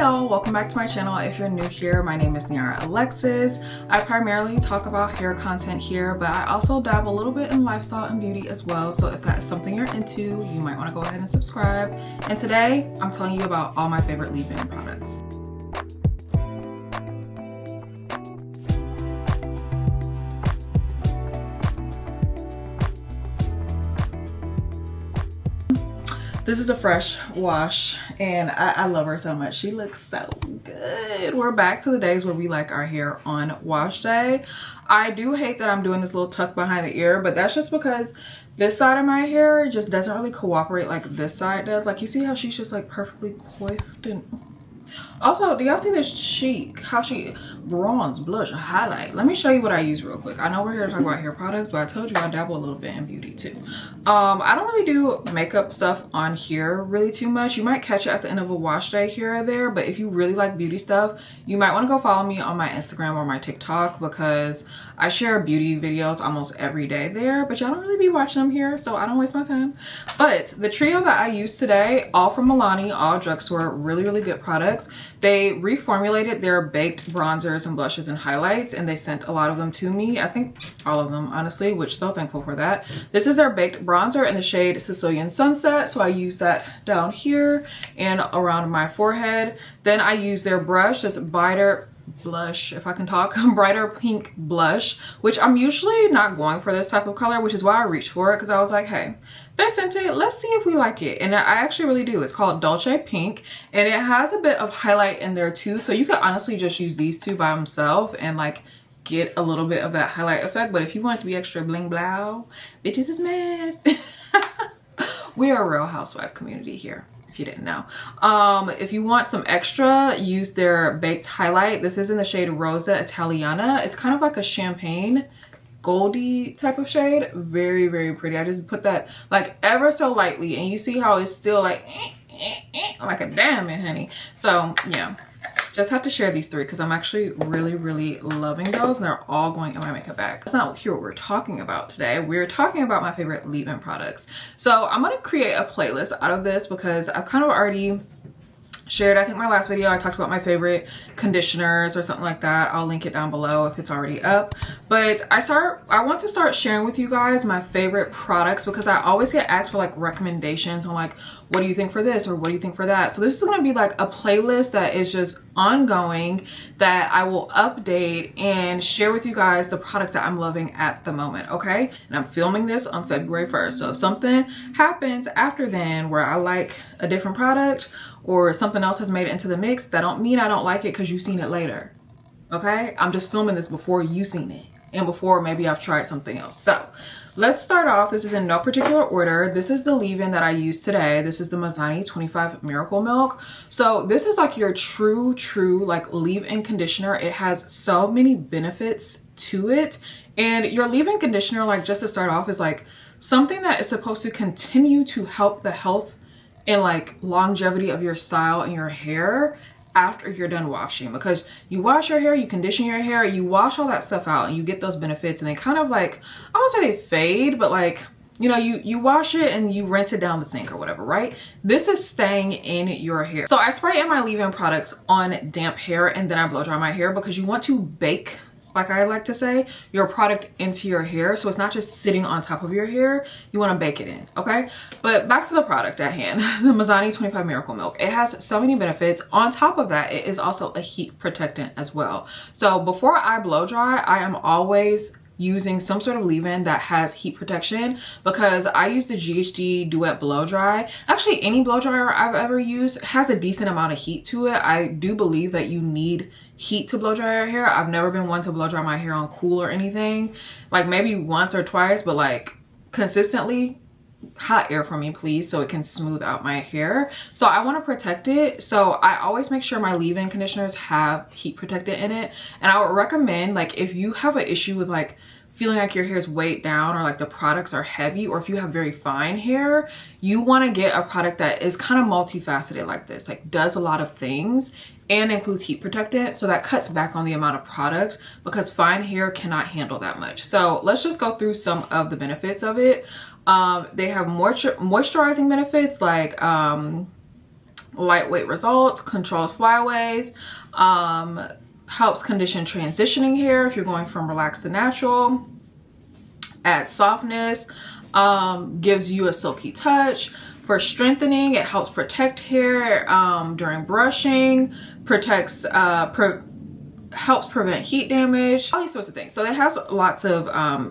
y'all, welcome back to my channel. If you're new here, my name is Niara Alexis. I primarily talk about hair content here, but I also dabble a little bit in lifestyle and beauty as well. So if that's something you're into, you might want to go ahead and subscribe. And today I'm telling you about all my favorite leave-in products. This is a fresh wash and I love her so much. She looks so good. We're back to the days where we like our hair on wash day. I do hate that I'm doing this little tuck behind the ear, but that's just because this side of my hair just doesn't really cooperate like this side does. Like, you see how she's just like perfectly coiffed? And also, do y'all see this cheek? How she bronze, blush, highlight. Let me show you what I use real quick. I know we're here to talk about hair products, but I told you I dabble a little bit in beauty too. I don't really do makeup stuff on here really too much. You might catch it at the end of a wash day here or there, but if you really like beauty stuff, you might want to go follow me on my Instagram or my TikTok because I share beauty videos almost every day there, but y'all don't really be watching them here, so I don't waste my time. But the trio that I use today, all from Milani, all drugstore, really, really good products. They reformulated their baked bronzers and blushes and highlights, and they sent a lot of them to me. I think all of them, honestly, which so thankful for that. This is their baked bronzer in the shade Sicilian Sunset, so I use that down here and around my forehead. Then I use their brush that's brighter blush, if I can talk, brighter pink blush, which I'm usually not going for this type of color, which is why I reached for it, because I was like, hey, they sent it, let's see if we like it. And I actually really do. It's called Dolce Pink, and it has a bit of highlight in there too, so you could honestly just use these two by themselves and like get a little bit of that highlight effect. But if you want it to be extra bling blow, bitches is mad. We are a Real Housewife community here, if you didn't know. If you want some extra, use their baked highlight. This is in the shade Rosa Italiana. It's kind of like a champagne goldy type of shade. Very, very pretty. I just put that like ever so lightly, and you see how it's still like like a diamond, honey. So yeah, just have to share these three because I'm actually really, really loving those, and they're all going in my makeup bag. That's not here what we're talking about today. We're talking about my favorite leave-in products. So I'm going to create a playlist out of this because I've kind of already shared, I think my last video I talked about my favorite conditioners or something like that. I'll link it down below if it's already up. But I want to start sharing with you guys my favorite products because I always get asked for like recommendations on like, what do you think for this or what do you think for that? So this is going to be like a playlist that is just ongoing that I will update and share with you guys the products that I'm loving at the moment, okay? And I'm filming this on February 1st. So if something happens after then where I like a different product or something else has made it into the mix, that don't mean I don't like it because you've seen it later, okay? I'm just filming this before you've seen it and before maybe I've tried something else. So let's start off. This is in no particular order. This is the leave-in that I use today. This is the Mazani 25 Miracle Milk. So this is like your true like leave-in conditioner. It has so many benefits to it. And your leave-in conditioner, like just to start off, is like something that is supposed to continue to help the health and like longevity of your style and your hair after you're done washing, because you wash your hair, you condition your hair, you wash all that stuff out and you get those benefits, and they kind of like, I won't say they fade, but like, you know, you wash it and you rinse it down the sink or whatever, right? This is staying in your hair. So I spray in my leave-in products on damp hair and then I blow dry my hair because you want to bake, like I like to say, your product into your hair. So it's not just sitting on top of your hair. You want to bake it in, okay? But back to the product at hand, the Mazani 25 Miracle Milk. It has so many benefits. On top of that, it is also a heat protectant as well. So before I blow dry, I am always using some sort of leave-in that has heat protection because I use the GHD Duet Blow Dry. Actually, any blow dryer I've ever used has a decent amount of heat to it. I do believe that you need heat to blow dry your hair. I've never been one to blow dry my hair on cool or anything. Like maybe once or twice, but like consistently, hot air for me please, so it can smooth out my hair. So I want to protect it, so I always make sure my leave-in conditioners have heat protectant in it. And I would recommend, like, if you have an issue with like feeling like your hair is weighed down or like the products are heavy, or if you have very fine hair, you want to get a product that is kind of multifaceted like this, like does a lot of things and includes heat protectant, so that cuts back on the amount of product because fine hair cannot handle that much. So let's just go through some of the benefits of it. They have moisturizing benefits like Lightweight results, controls flyaways, helps condition transitioning hair if you're going from relaxed to natural, adds softness, gives you a silky touch. For strengthening, it helps protect hair during brushing, protects helps prevent heat damage, all these sorts of things. So it has lots of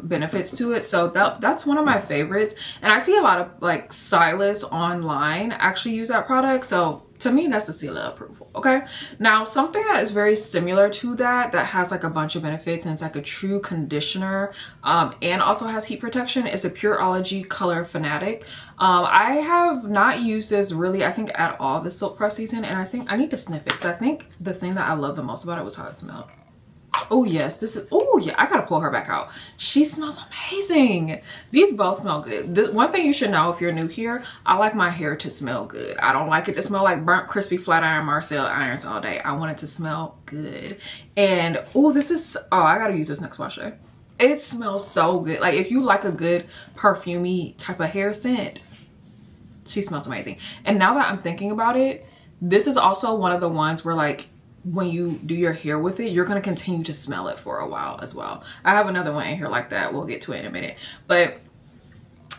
benefits to it. So that's one of my favorites, and I see a lot of like stylists online actually use that product. So to me, that's a seal of approval. Okay, now something that is very similar to that has like a bunch of benefits and it's like a true conditioner and also has heat protection is a Pureology Color Fanatic. I have not used this really, I think, at all this silk press season, and I think I need to sniff it because I think the thing that I love the most about it was how it smelled. Oh yes, this is, oh yeah, I gotta pull her back out. She smells amazing. These both smell good. The one thing you should know if you're new here, I like my hair to smell good. I don't like it to smell like burnt, crispy, flat iron Marcel irons all day. I want it to smell good. And oh, this is, oh, I gotta use this next wash day. It smells so good. Like if you like a good perfumey type of hair scent, she smells amazing. And now that I'm thinking about it, this is also one of the ones where like, when you do your hair with it, you're going to continue to smell it for a while as well. I have another one in here like that. We'll get to it in a minute. But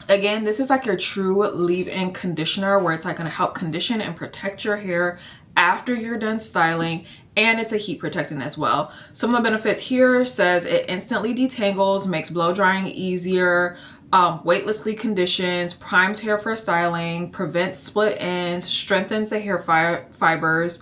again, this is like your true leave-in conditioner where it's like going to help condition and protect your hair after you're done styling, and it's a heat protectant as well. Some of the benefits here says it instantly detangles, makes blow drying easier, weightlessly conditions, primes hair for styling, prevents split ends, strengthens the hair fibers,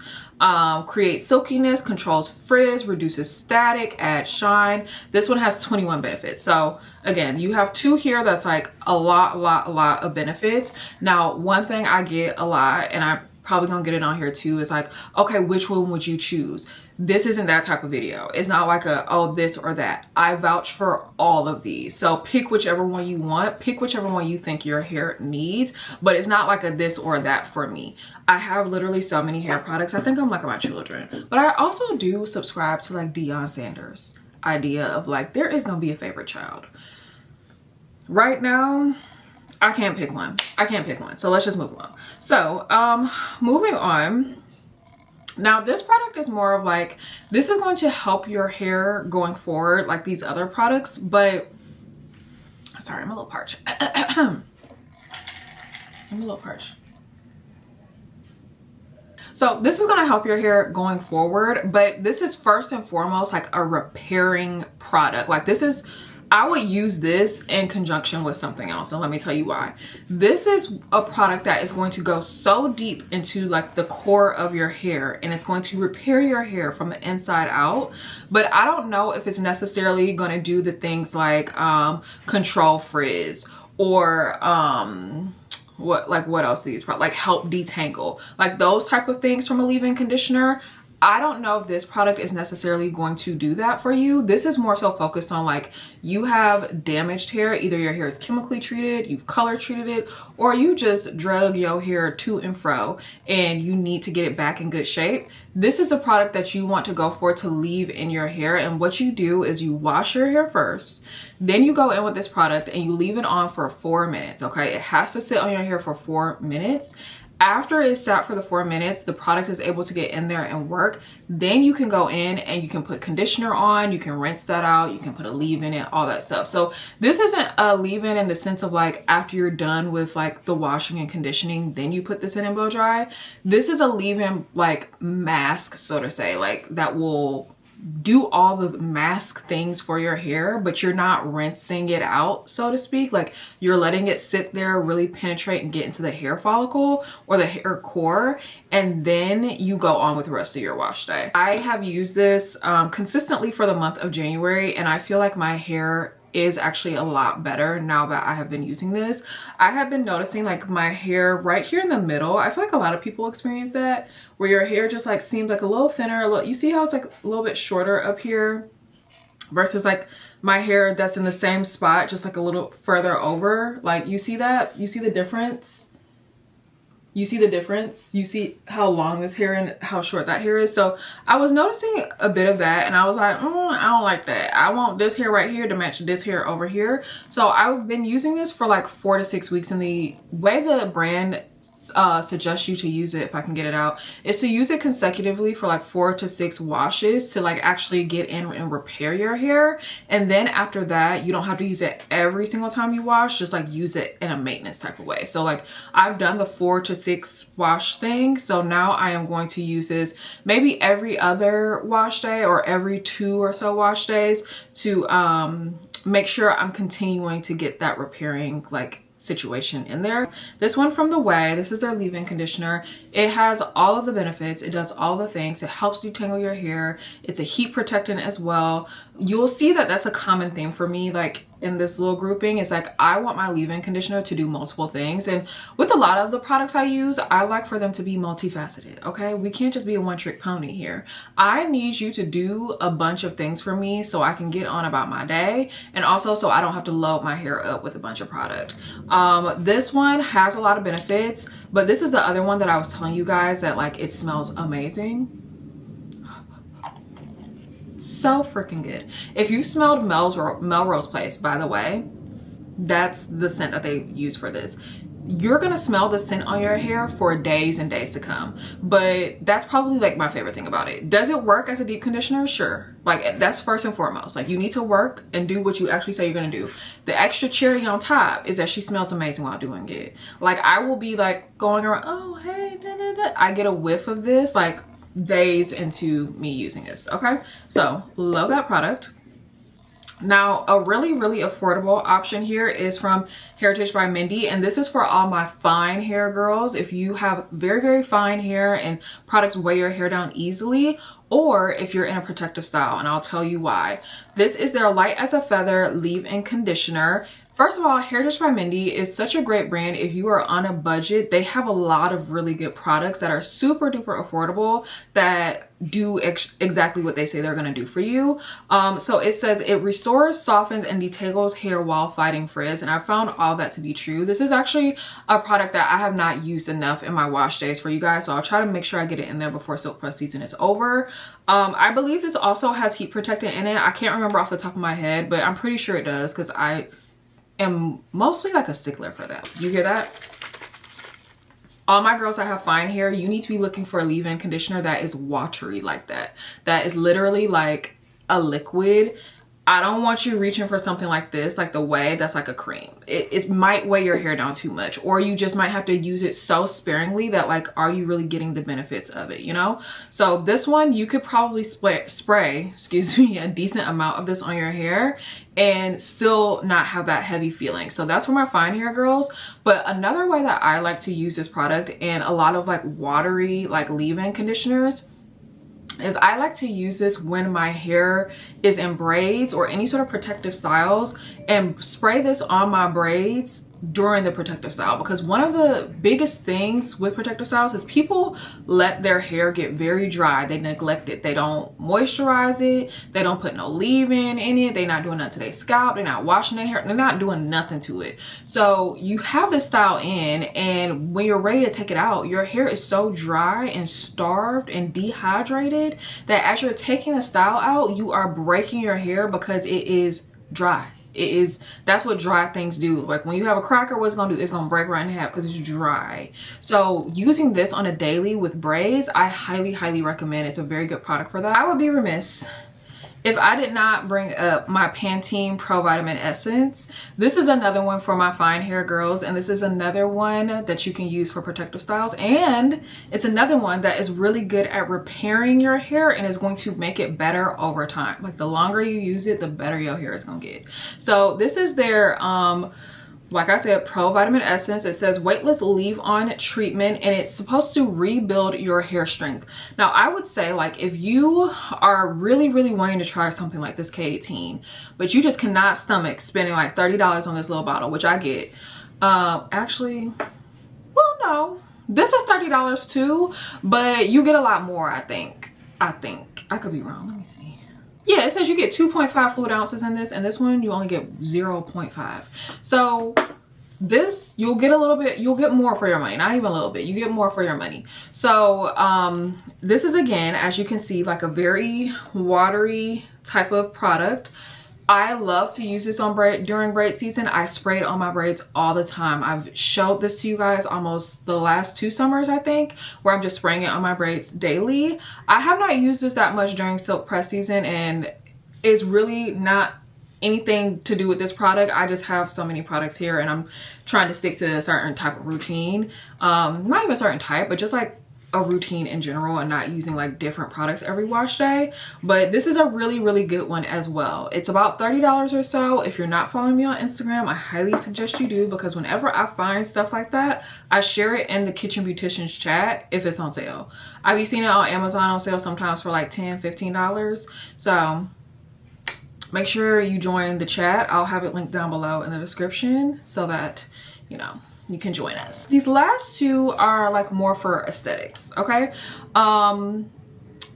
creates silkiness, controls frizz, reduces static, adds shine. This one has 21 benefits. So again, you have two here that's like a lot of benefits. Now, one thing I get a lot, and I'm probably gonna get it on here too, is like, okay, which one would you choose? This isn't that type of video. It's not like a, oh, this or that. I vouch for all of these. So pick whichever one you want, pick whichever one you think your hair needs, but it's not like a this or that for me. I have literally so many hair products. I think I'm like my children, but I also do subscribe to like Deion Sanders' idea of like, there is gonna be a favorite child. Right now, I can't pick one. I can't pick one. So let's just move along. So moving on. Now this product is more of like, this is going to help your hair going forward like these other products, but sorry, I'm a little parched. I'm a little parched. So this is going to help your hair going forward, but this is first and foremost like a repairing product. Like this is, I would use this in conjunction with something else, and let me tell you why. This is a product that is going to go so deep into like the core of your hair, and it's going to repair your hair from the inside out. But I don't know if it's necessarily going to do the things like control frizz or what else these like help detangle, like those type of things from a leave-in conditioner. I don't know if this product is necessarily going to do that for you. This is more so focused on like, you have damaged hair, either your hair is chemically treated, you've color treated it, or you just drug your hair to and fro and you need to get it back in good shape. This is a product that you want to go for to leave in your hair. And what you do is you wash your hair first, then you go in with this product and you leave it on for 4 minutes, okay? It has to sit on your hair for 4 minutes. After it's sat for the 4 minutes, the product is able to get in there and work. Then you can go in and you can put conditioner on, you can rinse that out, you can put a leave-in in, all that stuff. So this isn't a leave-in in the sense of like, after you're done with like the washing and conditioning, then you put this in and blow dry. This is a leave-in like mask, so to say, like that will do all the mask things for your hair, but you're not rinsing it out, so to speak. Like you're letting it sit there, really penetrate and get into the hair follicle or the hair core, and then you go on with the rest of your wash day. I have used this consistently for the month of January, and I feel like my hair is actually a lot better now that I have been using this. I have been noticing like my hair right here in the middle, I feel like a lot of people experience that, where your hair just like seems like a little thinner. You see how it's like a little bit shorter up here versus like my hair that's in the same spot, just like a little further over. Like you see that? You see the difference? You see the difference? You see how long this hair and how short that hair is? So I was noticing a bit of that, and I was like, I don't like that. I want this hair right here to match this hair over here. So I've been using this for like 4 to 6 weeks, and the way the brand suggest you to use it, if I can get it out, is to use it consecutively for like 4 to 6 washes to like actually get in and repair your hair. And then after that, you don't have to use it every single time you wash, just like use it in a maintenance type of way. So like I've done the 4 to 6 wash thing. So now I am going to use this maybe every other wash day or every 2 or so wash days to make sure I'm continuing to get that repairing like situation in there. This one from the Ouai, this is their leave-in conditioner. It has all of the benefits. It does all the things. It helps detangle your hair. It's a heat protectant as well. You'll see that that's a common theme for me, like in this little grouping. It's like I want my leave-in conditioner to do multiple things, and with a lot of the products I use, I like for them to be multifaceted. Okay, we can't just be a one-trick pony here. I need you to do a bunch of things for me so I can get on about my day, and also so I don't have to load my hair up with a bunch of product. This one has a lot of benefits, but this is the other one that I was telling you guys that like it smells amazing. So freaking good. If you smelled Melrose Place, by the way, that's the scent that they use for this. You're gonna smell the scent on your hair for days and days to come. But that's probably like my favorite thing about it. Does it work as a deep conditioner? Sure. Like that's first and foremost. Like you need to work and do what you actually say you're gonna do. The extra cherry on top is that she smells amazing while doing it. Like I will be like going around, oh hey, da, da, da. I get a whiff of this like days into me using this. Okay, so love that product. Now a really affordable option here is from Heritage by Mindy, and this is for all my fine hair girls. If you have very fine hair and products weigh your hair down easily, or if you're in a protective style, and I'll tell you why. This is their light as a feather leave-in conditioner. First of all, Heritage by Mindy is such a great brand. If you are on a budget, they have a lot of really good products that are super duper affordable that do exactly what they say they're gonna do for you. So it says it restores, softens, and detangles hair while fighting frizz, and I found all that to be true. This is actually a product that I have not used enough in my wash days for you guys, so I'll try to make sure I get it in there before silk press season is over. I believe this also has heat protectant in it. I can't remember off the top of my head, but I'm pretty sure it does because I am mostly like a stickler for that. You hear that? All my girls that have fine hair, you need to be looking for a leave-in conditioner that is watery like that. That is literally like a liquid. I don't want you reaching for something like this, like the Ouai, that's like a cream. It might weigh your hair down too much, or you just might have to use it so sparingly that like, are you really getting the benefits of it, you know? So this one, you could probably spray, excuse me, a decent amount of this on your hair and still not have that heavy feeling. So that's for my fine hair girls. But another way that I like to use this product and a lot of like watery, like leave-in conditioners, is I like to use this when my hair is in braids or any sort of protective styles, and spray this on my braids during the protective style, because one of the biggest things with protective styles is people let their hair get very dry. They neglect it. They don't moisturize it. They don't put no leave-in in it. They're not doing nothing to their scalp. They're not washing their hair. They're not doing nothing to it. So you have this style in, and when you're ready to take it out, your hair is so dry and starved and dehydrated that as you're taking the style out, you are breaking your hair because it is dry. That's what dry things do. Like when you have a cracker, what it's gonna do, it's gonna break right in half because it's dry. So using this on a daily with braids, I highly recommend. It's a very good product for that. I would be remiss if I did not bring up my Pantene Pro-Vitamin Essence. This is another one for my fine hair girls, and this is another one that you can use for protective styles, and it's another one that is really good at repairing your hair and is going to make it better over time. Like the longer you use it, the better your hair is gonna get. So this is their like I said, Pro-Vitamin Essence. It says weightless leave-on treatment, and it's supposed to rebuild your hair strength. Now, I would say, like, if you are really wanting to try something like this K18, but you just cannot stomach spending like $30 on this little bottle, which I get. Actually, well, no, this is $30 too, but you get a lot more, I think. I could be wrong. Let me see. Yeah, it says you get 2.5 fluid ounces in this, and this one you only get 0.5. So this, you'll get a little bit, you'll get more for your money. Not even a little bit, you get more for your money. So this is, again, as you can see, like a very watery type of product. I love to use this on during braid season. I spray it on my braids all the time. I've showed this to you guys almost the last 2 summers, I think, where I'm just spraying it on my braids daily. I have not used this that much during silk press season, and it's really not anything to do with this product. I just have so many products here and I'm trying to stick to a certain type of routine. Not even a certain type, but just like a routine in general, and not using like different products every wash day. But this is a really, really good one as well. It's about $30 or so. If you're not following me on Instagram, I highly suggest you do, because whenever I find stuff like that, I share it in the Kitchen Beauticians chat if it's on sale. I've seen it on Amazon on sale sometimes for like $10, $15. So make sure you join the chat. I'll have it linked down below in the description so that, you know, you can join us. These last 2 are like more for aesthetics, okay?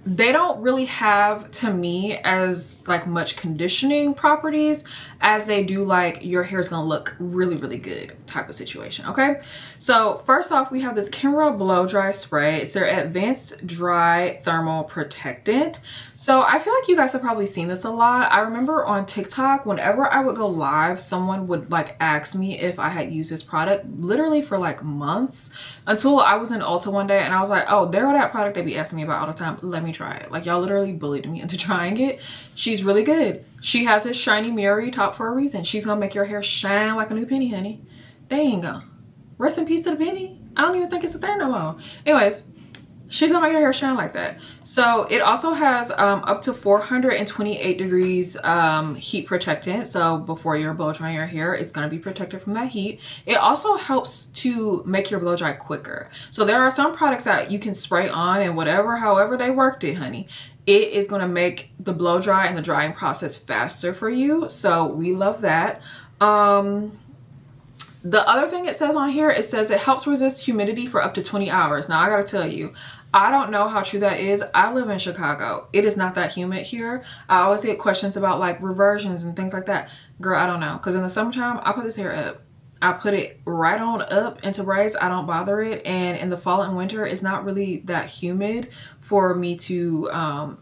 They don't really have, to me, as like much conditioning properties as they do like your hair is gonna look really, really good type of situation, okay? So first off, we have this Kenra blow dry spray. It's their advanced dry thermal protectant. So I feel like you guys have probably seen this a lot. I remember on TikTok, whenever I would go live, someone would like ask me if I had used this product literally for like months, until I was in Ulta one day and I was like, oh, there go that product they be asking me about all the time. Let me try it. Like, y'all literally bullied me into trying it. She's really good. She has this shiny mirrory top for a reason. She's gonna make your hair shine like a new penny, honey. There you go. Rest in peace to the penny. I don't even think it's a thing no more. Anyways, she's gonna make your hair shine like that. So it also has up to 428 degrees heat protectant. So before you're blow drying your hair, it's gonna be protected from that heat. It also helps to make your blow dry quicker. So there are some products that you can spray on and whatever, however they worked it, honey, it is gonna make the blow dry and the drying process faster for you. So we love that. The other thing it says on here, it says it helps resist humidity for up to 20 hours. Now I gotta tell you, I don't know how true that is. I live in Chicago. It is not that humid here. I always get questions about like reversions and things like that. Girl, I don't know. Because in the summertime, I put this hair up. I put it right on up into braids. I don't bother it. And in the fall and winter, it's not really that humid for me to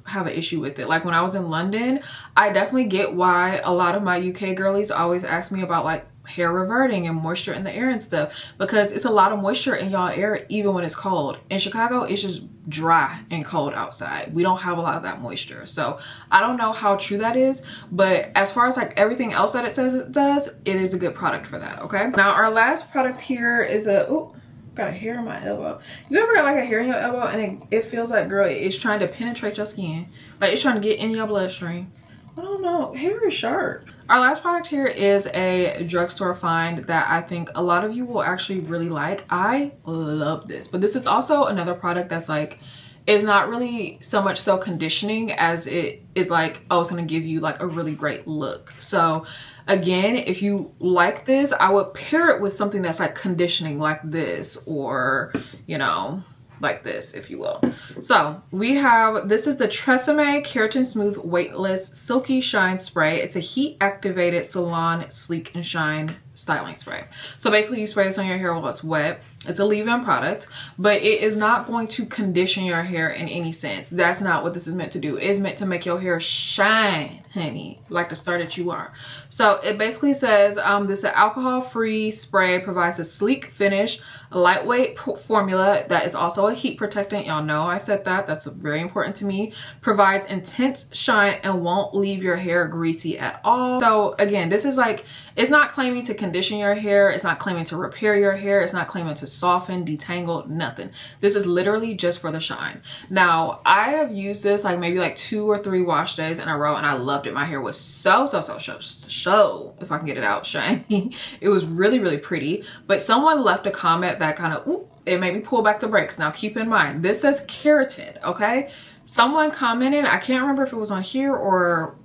have an issue with it. Like when I was in London, I definitely get why a lot of my UK girlies always ask me about like hair reverting and moisture in the air and stuff, because it's a lot of moisture in y'all air even when it's cold. In Chicago, it's just dry and cold outside. We don't have a lot of that moisture. So I don't know how true that is, but as far as like everything else that it says it does, it is a good product for that, okay? Now our last product here is a, ooh, got a hair in my elbow. You ever got like a hair in your elbow and it feels like, girl, it's trying to penetrate your skin, like it's trying to get in your bloodstream? I don't know, hair is sharp. Our last product here is a drugstore find that I think a lot of you will actually really like. I love this, but this is also another product that's like, it's not really so much so conditioning as it is like, oh, it's gonna give you like a really great look. So again, if you like this, I would pair it with something that's like conditioning like this, or, you know, like this, if you will. So we have, this is the TRESemmé Keratin Smooth Weightless Silky Shine Spray. It's a heat activated salon sleek and shine styling spray. So basically you spray this on your hair while it's wet. It's a leave-in product, but it is not going to condition your hair in any sense. That's not what this is meant to do. It's meant to make your hair shine, honey, like the star that you are. So it basically says this is an alcohol-free spray, provides a sleek finish, a lightweight formula that is also a heat protectant. Y'all know I said that. That's very important to me. Provides intense shine and won't leave your hair greasy at all. So again, this is like, it's not claiming to condition your hair. It's not claiming to repair your hair. It's not claiming to soften, detangle, nothing. This is literally just for the shine. Now, I have used this like maybe like 2 or 3 wash days in a row and I loved it. My hair was so, if I can get it out, shiny. It was really, really pretty. But someone left a comment that kind of, it made me pull back the brakes. Now, keep in mind, this says keratin, okay? Someone commented, I can't remember if it was on here or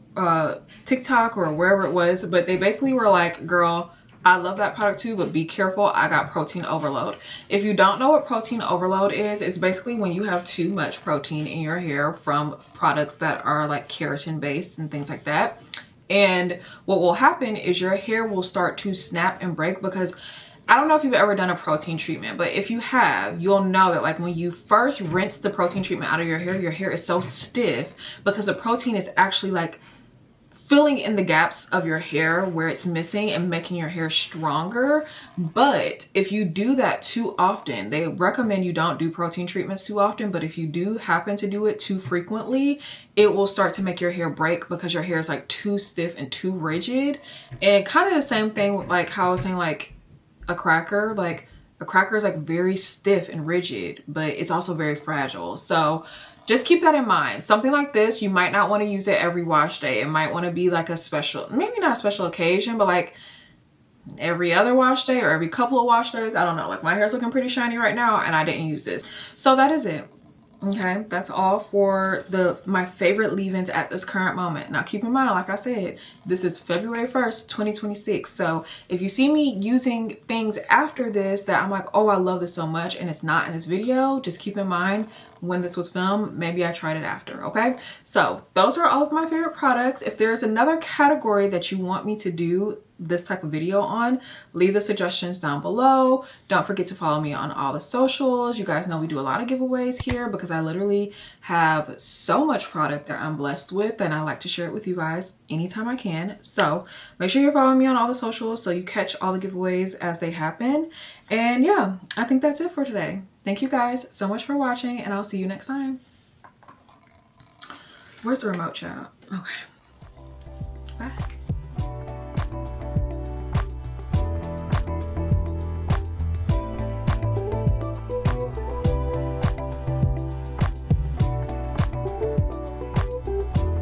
TikTok or wherever it was, but they basically were like, girl, I love that product too, but be careful, I got protein overload. If you don't know what protein overload is, it's basically when you have too much protein in your hair from products that are like keratin based and things like that. And what will happen is your hair will start to snap and break, because I don't know if you've ever done a protein treatment, but if you have, you'll know that like when you first rinse the protein treatment out of your hair is so stiff because the protein is actually like filling in the gaps of your hair where it's missing and making your hair stronger. But if you do that too often, they recommend you don't do protein treatments too often, but if you do happen to do it too frequently, it will start to make your hair break because your hair is like too stiff and too rigid. And kind of the same thing with like how I was saying, like a cracker, like a cracker is like very stiff and rigid, but it's also very fragile. So just keep that in mind. Something like this, you might not want to use it every wash day. It might want to be like a special, maybe not a special occasion, but like every other wash day or every couple of wash days. I don't know. Like my hair's looking pretty shiny right now and I didn't use this. So that is it. Okay, that's all for my favorite leave-ins at this current moment. Now keep in mind, like I said, this is February 1st, 2026. So if you see me using things after this that I'm like, oh, I love this so much and it's not in this video, just keep in mind when this was filmed, maybe I tried it after, okay? So those are all of my favorite products. If there's another category that you want me to do this type of video on, leave the suggestions down below. Don't forget to follow me on all the socials. You guys know we do a lot of giveaways here because I literally have so much product that I'm blessed with and I like to share it with you guys anytime I can. So make sure you're following me on all the socials so you catch all the giveaways as they happen. And yeah, I think that's it for today. Thank you guys so much for watching and I'll see you next time. Where's the remote, child? Okay. Bye.